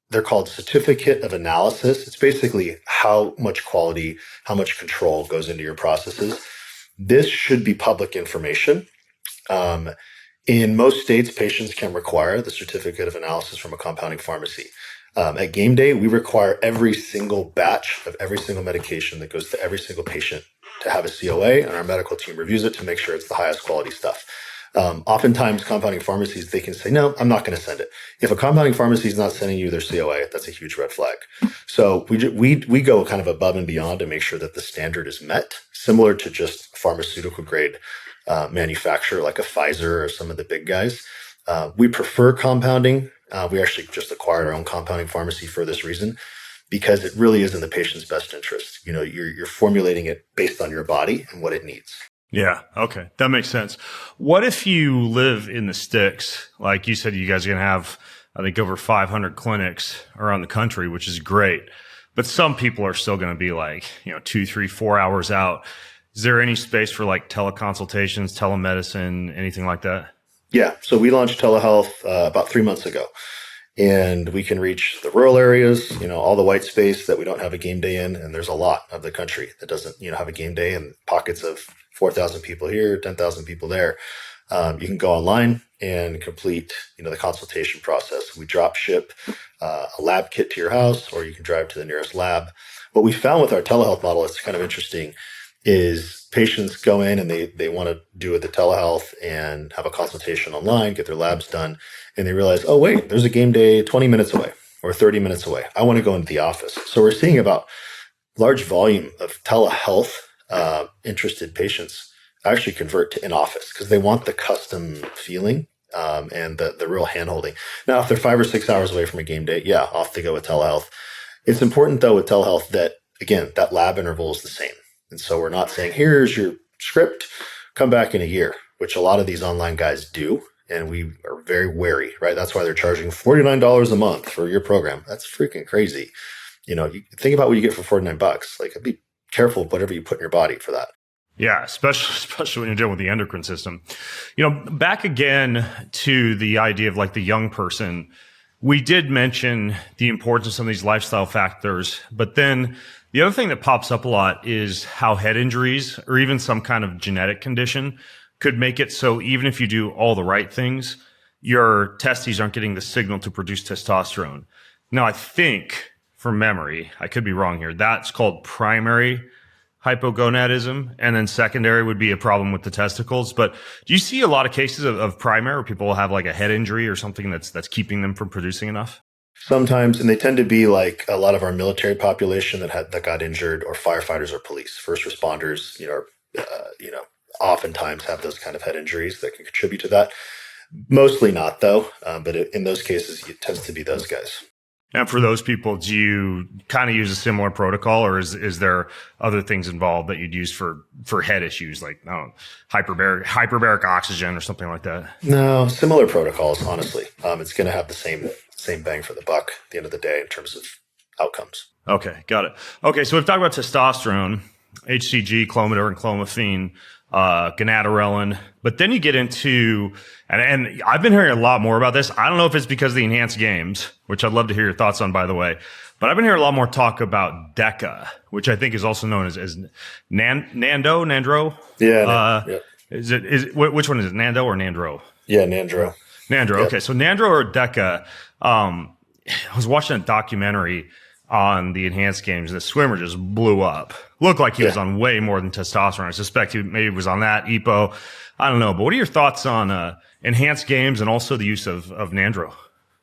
they're called certificate of analysis. It's basically how much quality, how much control goes into your processes. This should be public information. In most states, patients can require the certificate of analysis from a compounding pharmacy. At Game Day, we require every single batch of every single medication that goes to every single patient to have a COA, and our medical team reviews it to make sure it's the highest quality stuff. Oftentimes, compounding pharmacies, they can say, no, I'm not going to send it. If a compounding pharmacy is not sending you their COA, that's a huge red flag. So we go kind of above and beyond to make sure that the standard is met, similar to just pharmaceutical grade manufacturer like a Pfizer or some of the big guys. We prefer compounding. We actually just acquired our own compounding pharmacy for this reason, because it really is in the patient's best interest. You're formulating it based on your body and what it needs. Yeah. Okay. That makes sense. What if you live in the sticks? Like you said, you guys are going to have, I think, over 500 clinics around the country, which is great. But some people are still going to be 2, 3, 4 hours out. Is there any space for teleconsultations, telemedicine, anything like that? Yeah. So we launched Telehealth about 3 months ago, and we can reach the rural areas, all the white space that we don't have a game day in. And there's a lot of the country that doesn't, have a game day, and pockets of 4,000 people here, 10,000 people there. You can go online and complete, the consultation process. We drop ship a lab kit to your house, or you can drive to the nearest lab. What we found with our telehealth model, it's kind of interesting, is patients go in and they want to do the telehealth and have a consultation online, get their labs done, and they realize, oh, wait, there's a game day 20 minutes away or 30 minutes away. I want to go into the office. So we're seeing about large volume of telehealth interested patients actually convert to in-office because they want the custom feeling and the real hand-holding. Now, if they're 5 or 6 hours away from a game day, yeah, off they go with telehealth. It's important, though, with telehealth that, again, that lab interval is the same. And so we're not saying, here's your script, come back in a year, which a lot of these online guys do. And we are very wary, right? That's why they're charging $49 a month for your program. That's freaking crazy. You think about what you get for $49. Like, be careful of whatever you put in your body for that. Yeah, especially when you're dealing with the endocrine system. Back again to the idea of like the young person, we did mention the importance of some of these lifestyle factors, but then the other thing that pops up a lot is how head injuries or even some kind of genetic condition could make it so even if you do all the right things, your testes aren't getting the signal to produce testosterone. Now, I think from memory, I could be wrong here, that's called primary hypogonadism, and then secondary would be a problem with the testicles. But do you see a lot of cases of primary where people have like a head injury or something that's keeping them from producing enough? Sometimes, and they tend to be like a lot of our military population that got injured, or firefighters or police, first responders. Oftentimes have those kind of head injuries that can contribute to that. Mostly not, though. But in those cases, it tends to be those guys. And for those people, do you kind of use a similar protocol, or is there other things involved that you'd use for head issues, like hyperbaric oxygen or something like that? No, similar protocols, honestly. It's going to have the same bang for the buck at the end of the day in terms of outcomes. Okay, got it. Okay, so we've talked about testosterone, HCG, Clomidor, and Clomiphene, gonadorelin, but then you get into, and I've been hearing a lot more about this. I don't know if it's because of the enhanced games, which I'd love to hear your thoughts on, by the way, but I've been hearing a lot more talk about DECA, which I think is also known as Nandro. Yeah. Which one is it, Nando or Nandro? Yeah, Nandro. Nandro. Yep. Okay, so Nandro or DECA. I was watching a documentary on the enhanced games, and the swimmer just blew up. Looked like he was on way more than testosterone. I suspect he maybe was on that, EPO. I don't know. But what are your thoughts on enhanced games and also the use of Nandro?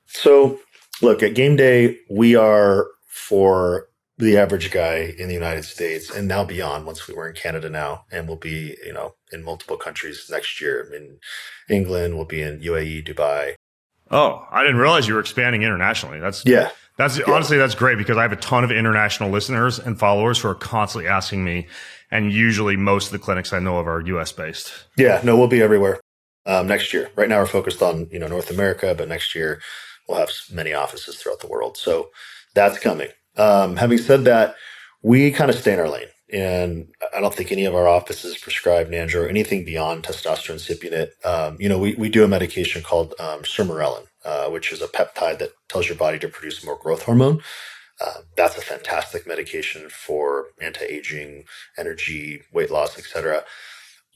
So, look, at game day, we are for the average guy in the United States and now beyond, once we're in Canada now, and we'll be, in multiple countries next year. In England, we'll be in UAE, Dubai. Oh, I didn't realize you were expanding internationally. Honestly, that's great, because I have a ton of international listeners and followers who are constantly asking me, and usually most of the clinics I know of are US based. Yeah, no, we'll be everywhere next year. Right now we're focused on, North America, but next year we'll have many offices throughout the world. So that's coming. Having said that, we kind of stay in our lane, and I don't think any of our offices prescribe Nandro or anything beyond testosterone cypionate. We do a medication called sermorelin, which is a peptide that tells your body to produce more growth hormone. That's a fantastic medication for anti-aging, energy, weight loss, etc.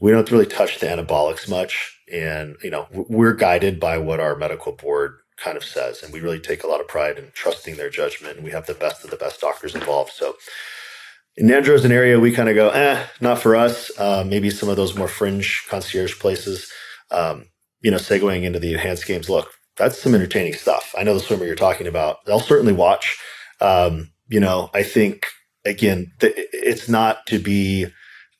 We don't really touch the anabolics much, and we're guided by what our medical board kind of says, and we really take a lot of pride in trusting their judgment, and we have the best of the best doctors involved. So Nandro is an area we kind of go, not for us. Maybe some of those more fringe concierge places, segueing into the enhanced games. Look, that's some entertaining stuff. I know the swimmer you're talking about. I'll certainly watch. I think, again, it's not to be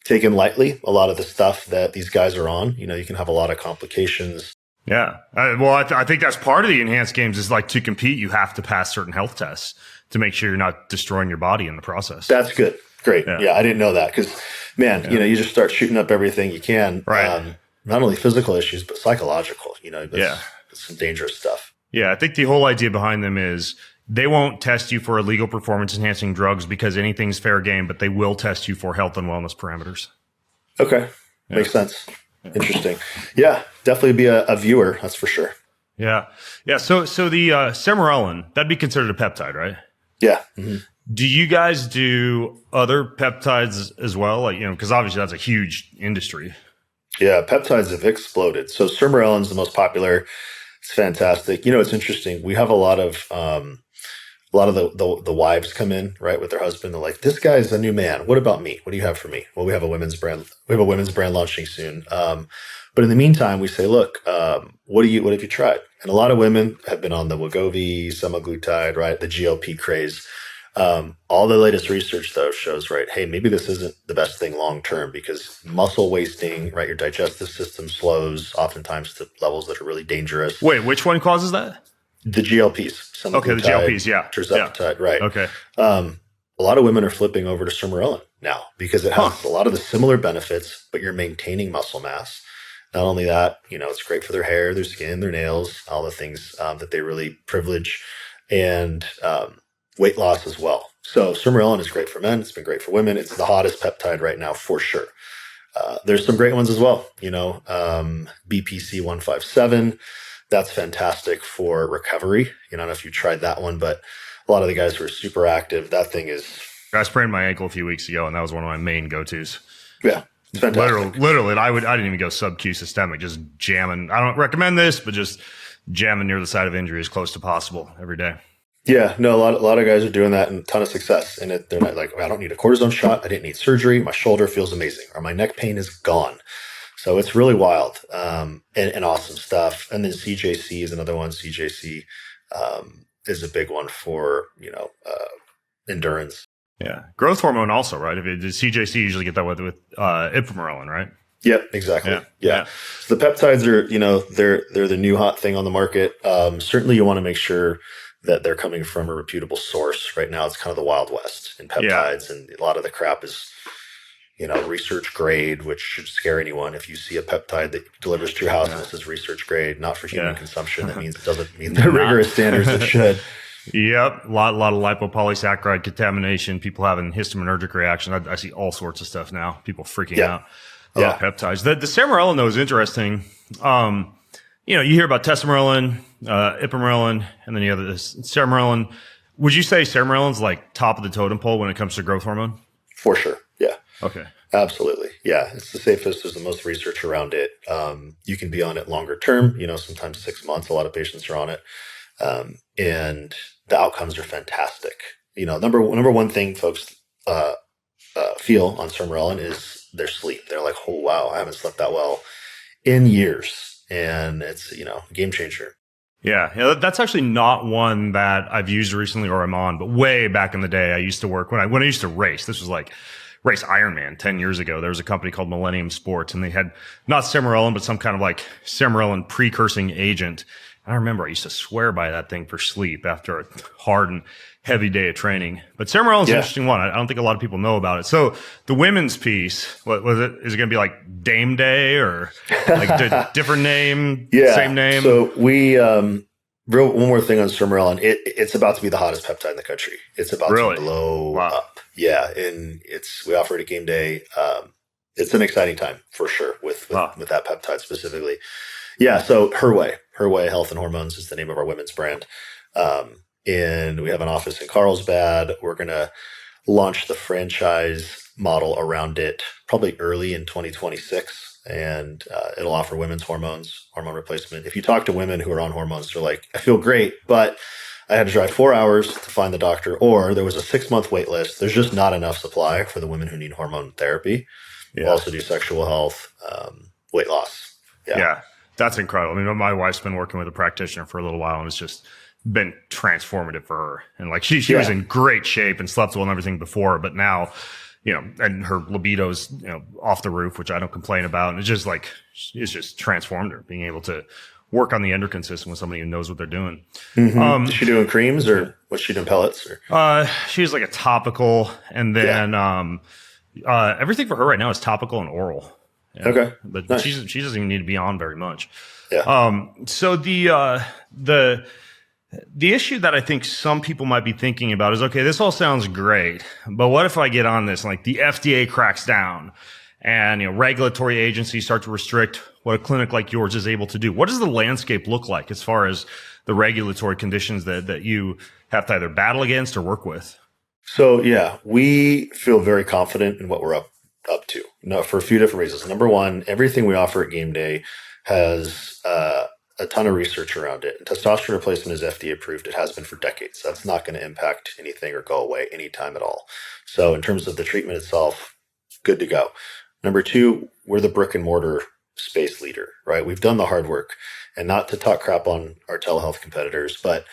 taken lightly. A lot of the stuff that these guys are on, you can have a lot of complications. Yeah. I think that's part of the enhanced games is like, to compete, you have to pass certain health tests to make sure you're not destroying your body in the process. That's good. Great. Yeah, I didn't know that, because, man, you just start shooting up everything you can. Right. Not only physical issues, but psychological. That's some dangerous stuff. Yeah, I think the whole idea behind them is they won't test you for illegal performance-enhancing drugs because anything's fair game, but they will test you for health and wellness parameters. Okay. Makes sense. Interesting. Yeah, definitely be a viewer. That's for sure. Yeah. Yeah. So the sermorelin, that'd be considered a peptide, right? Yeah. Mm-hmm. Do you guys do other peptides as well? Like, because obviously that's a huge industry. Yeah, peptides have exploded. So sermorelin is the most popular. It's fantastic. It's interesting. We have a lot of the wives come in, right, with their husband. They're like, "This guy's a new man. What about me? What do you have for me?" Well, we have a women's brand. We have a women's brand launching soon. But in the meantime, we say, "Look, what have you tried?" And a lot of women have been on the Wegovy, semaglutide, right, the GLP craze. All the latest research, though, shows, right, hey, maybe this isn't the best thing long term, because muscle wasting, right, your digestive system slows, oftentimes to levels that are really dangerous. Wait, which one causes that? The GLPs. Okay, the GLPs, yeah. Tirzepatide, right. Okay. A lot of women are flipping over to sermorelin now, because it has a lot of the similar benefits, but you're maintaining muscle mass. Not only that, it's great for their hair, their skin, their nails, all the things that they really privilege, and weight loss as well. So sermorelin is great for men. It's been great for women. It's the hottest peptide right now for sure. There's some great ones as well. BPC 157. That's fantastic for recovery. I don't know if you tried that one, but a lot of the guys who are super active, that thing is. I sprained my ankle a few weeks ago, and that was one of my main go-tos. Yeah, it's fantastic. Literally, I didn't even go sub-Q systemic, just jamming. I don't recommend this, but just jamming near the site of injury as close to possible every day. Yeah, no, a lot of guys are doing that and a ton of success. And they're not like, I don't need a cortisone shot. I didn't need surgery. My shoulder feels amazing, or my neck pain is gone. So it's really wild and awesome stuff. And then CJC is another one. CJC is a big one for, endurance. Yeah. Growth hormone also, right? The CJC usually get that with ipamorelin, right? Yep, exactly. Yeah. So the peptides are, they're the new hot thing on the market. Certainly you want to make sure that they're coming from a reputable source. Right now, it's kind of the Wild West in peptides, and a lot of the crap is, research grade, which should scare anyone. If you see a peptide that delivers to your house and it says research grade, not for human consumption, that means it doesn't meet the rigorous standards it should. Yep, a lot of lipopolysaccharide contamination. People having histaminergic reaction. I see all sorts of stuff now. People freaking out about peptides. The sermorelin though is interesting. You hear about testosterone, ipamorelin, and then you have this sermorelin. Would you say sermorelin's like top of the totem pole when it comes to growth hormone? For sure. Yeah. Okay. Absolutely. Yeah. It's the safest. There's the most research around it. You can be on it longer term, sometimes 6 months. A lot of patients are on it. And the outcomes are fantastic. Number one thing folks feel on sermorelin is their sleep. They're like, oh, wow, I haven't slept that well in years. And it's, game changer. Yeah, that's actually not one that I've used recently or I'm on, but way back in the day, I used to work when I used to race. This was like race Ironman 10 years ago. There was a company called Millennium Sports, and they had not sermorelin, but some kind of like sermorelin precursing agent. I remember I used to swear by that thing for sleep after a hard and heavy day of training. But sermorelin is an interesting one. I don't think a lot of people know about it. So the women's piece, what was it? Is it going to be like Dame Day or like different name, same name? So we, one more thing on sermorelin. It's about to be the hottest peptide in the country. It's about to blow up. Yeah. And we offer it at game day. It's an exciting time for sure with that peptide specifically. Yeah. So Her Way Health and Hormones is the name of our women's brand. And we have an office in Carlsbad. We're going to launch the franchise model around it probably early in 2026. And it'll offer women's hormone replacement. If you talk to women who are on hormones, they're like, I feel great, but I had to drive 4 hours to find the doctor, or there was a 6-month wait list. There's just not enough supply for the women who need hormone therapy. Yeah. We'll also do sexual health, weight loss. Yeah. That's incredible. I mean, my wife's been working with a practitioner for a little while, and it's just been transformative for her. And like she was in great shape and slept well and everything before, but now, and her libido's, off the roof, which I don't complain about. And it's just transformed her, being able to work on the endocrine system with somebody who knows what they're doing. Mm-hmm. Is she doing creams or what's she doing, pellets? Or? She's like a topical, and then everything for her right now is topical and oral. Yeah. Okay. But nice. she doesn't even need to be on very much. Yeah. So the issue that I think some people might be thinking about is, okay, this all sounds great, but what if I get on this? Like the FDA cracks down and, regulatory agencies start to restrict what a clinic like yours is able to do. What does the landscape look like as far as the regulatory conditions that you have to either battle against or work with? So we feel very confident in what we're up to. For a few different reasons. Number one, everything we offer at game day has a ton of research around it. And testosterone replacement is FDA approved. It has been for decades. That's not going to impact anything or go away anytime at all. So in terms of the treatment itself, good to go. Number two, we're the brick and mortar space leader, right? We've done the hard work, and not to talk crap on our telehealth competitors, but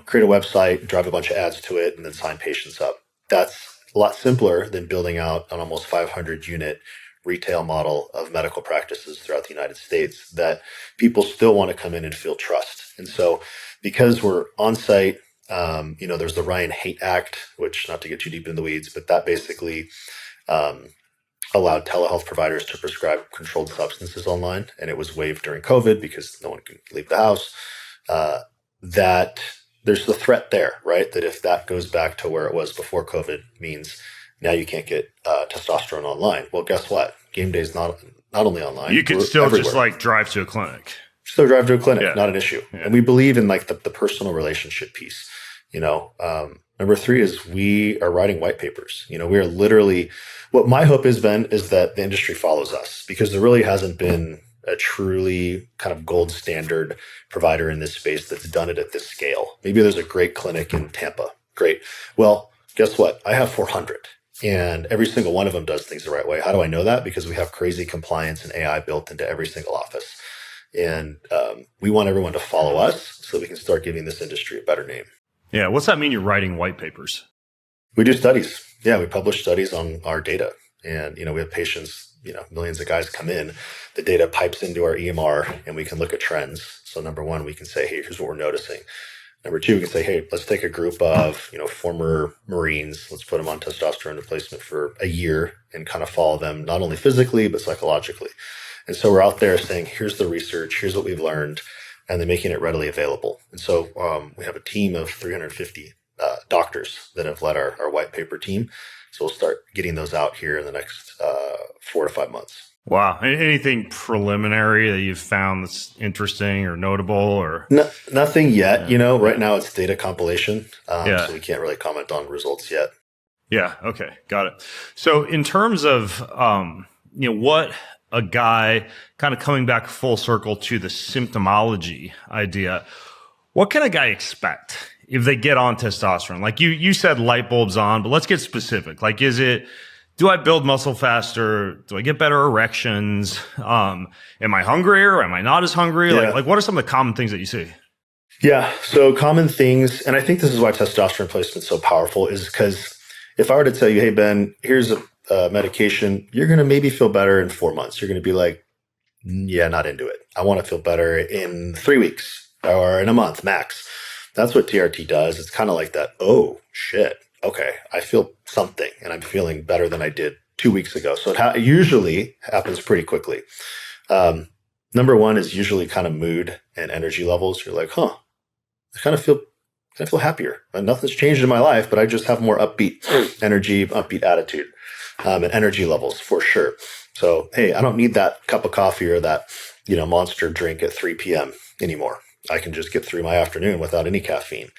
create a website, drive a bunch of ads to it, and then sign patients up. That's a lot simpler than building out an almost 500 unit retail model of medical practices throughout the United States that people still want to come in and feel trust. And so because we're on site, there's the Ryan Haight Act, which, not to get too deep in the weeds, but that basically allowed telehealth providers to prescribe controlled substances online, and it was waived during COVID because no one could leave the house. That there's the threat there, right? That if that goes back to where it was before COVID, means now you can't get testosterone online. Well, guess what? Game day is not only online. You could still everywhere. just like drive to a clinic. Still drive to a clinic, Yeah. not an issue. Yeah. And we believe in like the personal relationship piece. Number 3 is we are writing white papers. We are literally, what my hope is, Ben, is that the industry follows us, because there really hasn't been a truly kind of gold standard provider in this space that's done it at this scale. Maybe there's a great clinic in Tampa. Great. Well, guess what? I have 400. And every single one of them does things the right way. How do I know that? Because we have crazy compliance and AI built into every single office. And we want everyone to follow us so we can start giving this industry a better name. Yeah. What's that mean, you're writing white papers? We do studies. Yeah, we publish studies on our data. And, we have patients, millions of guys come in. The data pipes into our EMR and we can look at trends. So number 1, we can say, hey, here's what we're noticing. Number 2, we can say, hey, let's take a group of, former Marines. Let's put them on testosterone replacement for a year and kind of follow them, not only physically, but psychologically. And so we're out there saying, here's the research, here's what we've learned, and then making it readily available. And so we have a team of 350 doctors that have led our white paper team. So we'll start getting those out here in the next 4 to 5 months. Wow. Anything preliminary that you've found that's interesting or notable or? No, nothing yet. Right now it's data compilation. Yeah. So we can't really comment on results yet. Yeah. Okay. Got it. So in terms of, what a guy kind of coming back full circle to the symptomology idea, what can a guy expect if they get on testosterone? Like you said light bulbs on, but let's get specific. Like, do I build muscle faster? Do I get better erections? Am I hungrier? Am I not as hungry? Yeah. Like what are some of the common things that you see? Yeah. So common things, and I think this is why testosterone replacement is so powerful, is because if I were to tell you, hey, Ben, here's a medication, you're going to maybe feel better in 4 months. You're going to be like, yeah, not into it. I want to feel better in 3 weeks or in a month max. That's what TRT does. It's kind of like that. Oh, shit. Okay, I feel something and I'm feeling better than I did 2 weeks ago. So it usually happens pretty quickly. Number 1 is usually kind of mood and energy levels. You're like, I kind of feel happier. And nothing's changed in my life, but I just have more upbeat energy, upbeat attitude, and energy levels for sure. So, hey, I don't need that cup of coffee or that, monster drink at 3 p.m. anymore. I can just get through my afternoon without any caffeine.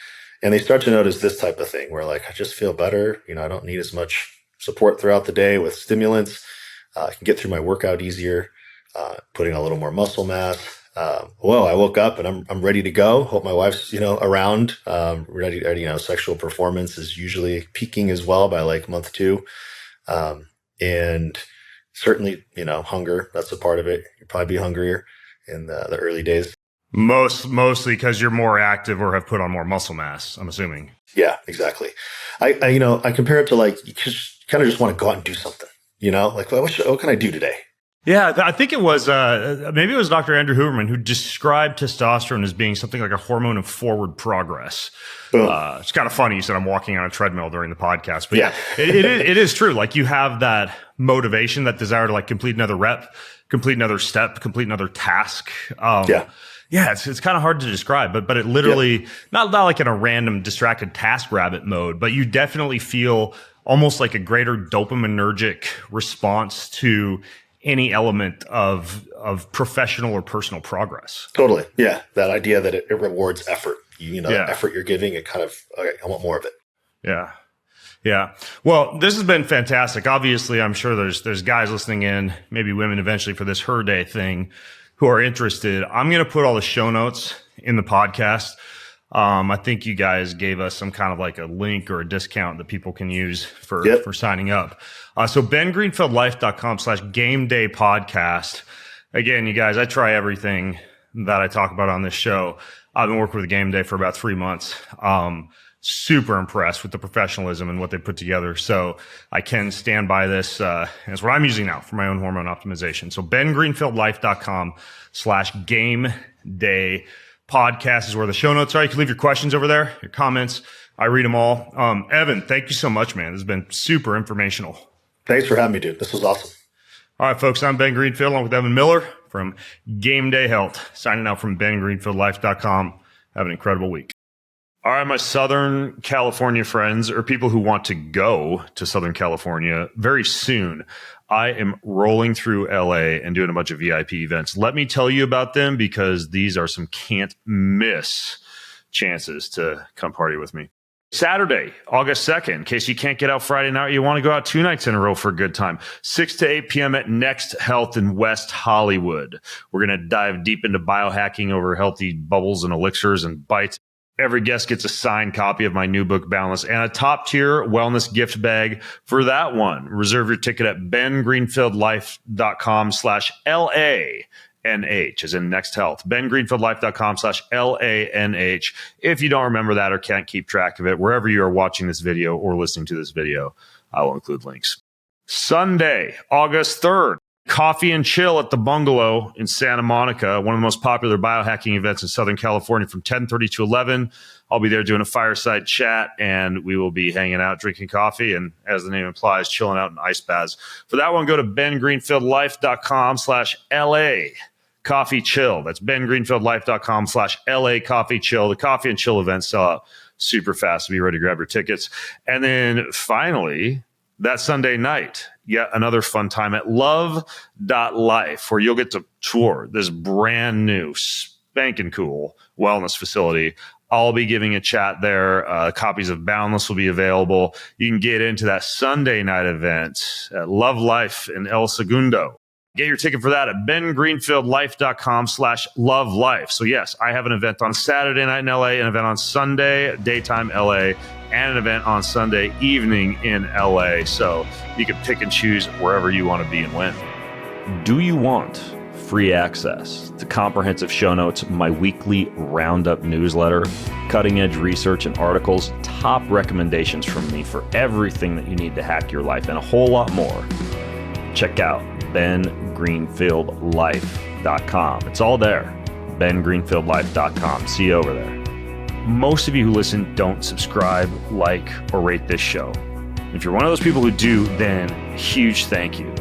And they start to notice this type of thing where like, I just feel better. I don't need as much support throughout the day with stimulants. I can get through my workout easier, putting a little more muscle mass. I woke up and I'm ready to go. Hope my wife's, around, ready, sexual performance is usually peaking as well by like month 2. And certainly, hunger, that's a part of it. You'll probably be hungrier in the early days. Mostly because you're more active or have put on more muscle mass, I'm assuming. Yeah, exactly. I compare it to like, you kind of just want to go out and do something, like what can I do today? Yeah, I think it was, maybe it was Dr. Andrew Huberman who described testosterone as being something like a hormone of forward progress. It's kind of funny. You said I'm walking on a treadmill during the podcast, but yeah, it is true. Like you have that motivation, that desire to like complete another rep, complete another step, complete another task. Yeah, it's kind of hard to describe, but it literally, not like in a random distracted task rabbit mode, but you definitely feel almost like a greater dopaminergic response to any element of professional or personal progress. Totally. Yeah. That idea that it rewards effort, the effort you're giving, it kind of, okay, I want more of it. Yeah. Yeah. Well, this has been fantastic. Obviously, I'm sure there's guys listening in, maybe women eventually for this Her Day thing who are interested. I'm going to put all the show notes in the podcast. I think you guys gave us some kind of like a link or a discount that people can use for signing up. So bengreenfieldlife.com/game-day-podcast. Again, you guys, I try everything that I talk about on this show. I've been working with Game Day for about 3 months. Super impressed with the professionalism and what they put together. So I can stand by this. It's what I'm using now for my own hormone optimization. So bengreenfieldlife.com/game-day podcast is where the show notes are. You can leave your questions over there, your comments. I read them all. Evan, thank you so much, man. This has been super informational. Thanks for having me, dude. This was awesome. All right, folks, I'm Ben Greenfield along with Evan Miller from Game Day Health, signing out from bengreenfieldlife.com. Have an incredible week. All right, my Southern California friends, or people who want to go to Southern California very soon, I am rolling through LA and doing a bunch of VIP events. Let me tell you about them because these are some can't miss chances to come party with me. Saturday, August 2nd, in case you can't get out Friday night, you want to go out 2 nights in a row for a good time. 6 to 8 p.m. at Next Health in West Hollywood. We're going to dive deep into biohacking over healthy bubbles and elixirs and bites. Every guest gets a signed copy of my new book, Boundless, and a top-tier wellness gift bag for that one. Reserve your ticket at bengreenfieldlife.com/LANH, as in Next Health. bengreenfieldlife.com/LANH. If you don't remember that or can't keep track of it, wherever you are watching this video or listening to this video, I will include links. Sunday, August 3rd. Coffee and Chill at the Bungalow in Santa Monica, one of the most popular biohacking events in Southern California from 10:30 to 11. I'll be there doing a fireside chat, and we will be hanging out, drinking coffee, and as the name implies, chilling out in ice baths. For that one, go to bengreenfieldlife.com/LA Coffee Chill. That's bengreenfieldlife.com/LA Coffee Chill. The Coffee and Chill events sell out super fast, so be ready to grab your tickets. And then finally, that Sunday night, yet another fun time at love.life, where you'll get to tour this brand new, spanking cool wellness facility. I'll be giving a chat there. Copies of Boundless will be available. You can get into that Sunday night event at Love Life in El Segundo. Get your ticket for that at bengreenfieldlife.com/lovelife. So yes, I have an event on Saturday night in LA, an event on Sunday, daytime LA, and an event on Sunday evening in LA. So you can pick and choose wherever you want to be and when. Do you want free access to comprehensive show notes, my weekly roundup newsletter, cutting edge research and articles, top recommendations from me for everything that you need to hack your life, and a whole lot more? Check out bengreenfieldlife.com. It's all there. bengreenfieldlife.com. See you over there. Most of you who listen don't subscribe, like, or rate this show. If you're one of those people who do, then huge thank you.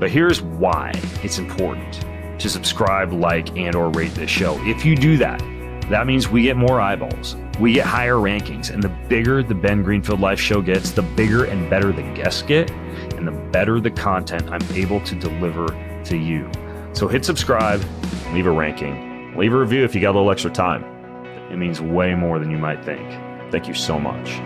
But here's why it's important to subscribe, like, and or rate this show. If you do that, that means we get more eyeballs. We get higher rankings. And the bigger the Ben Greenfield Life show gets, the bigger and better the guests get, and the better the content I'm able to deliver to you. So hit subscribe, leave a ranking, leave a review if you got a little extra time. It means way more than you might think. Thank you so much.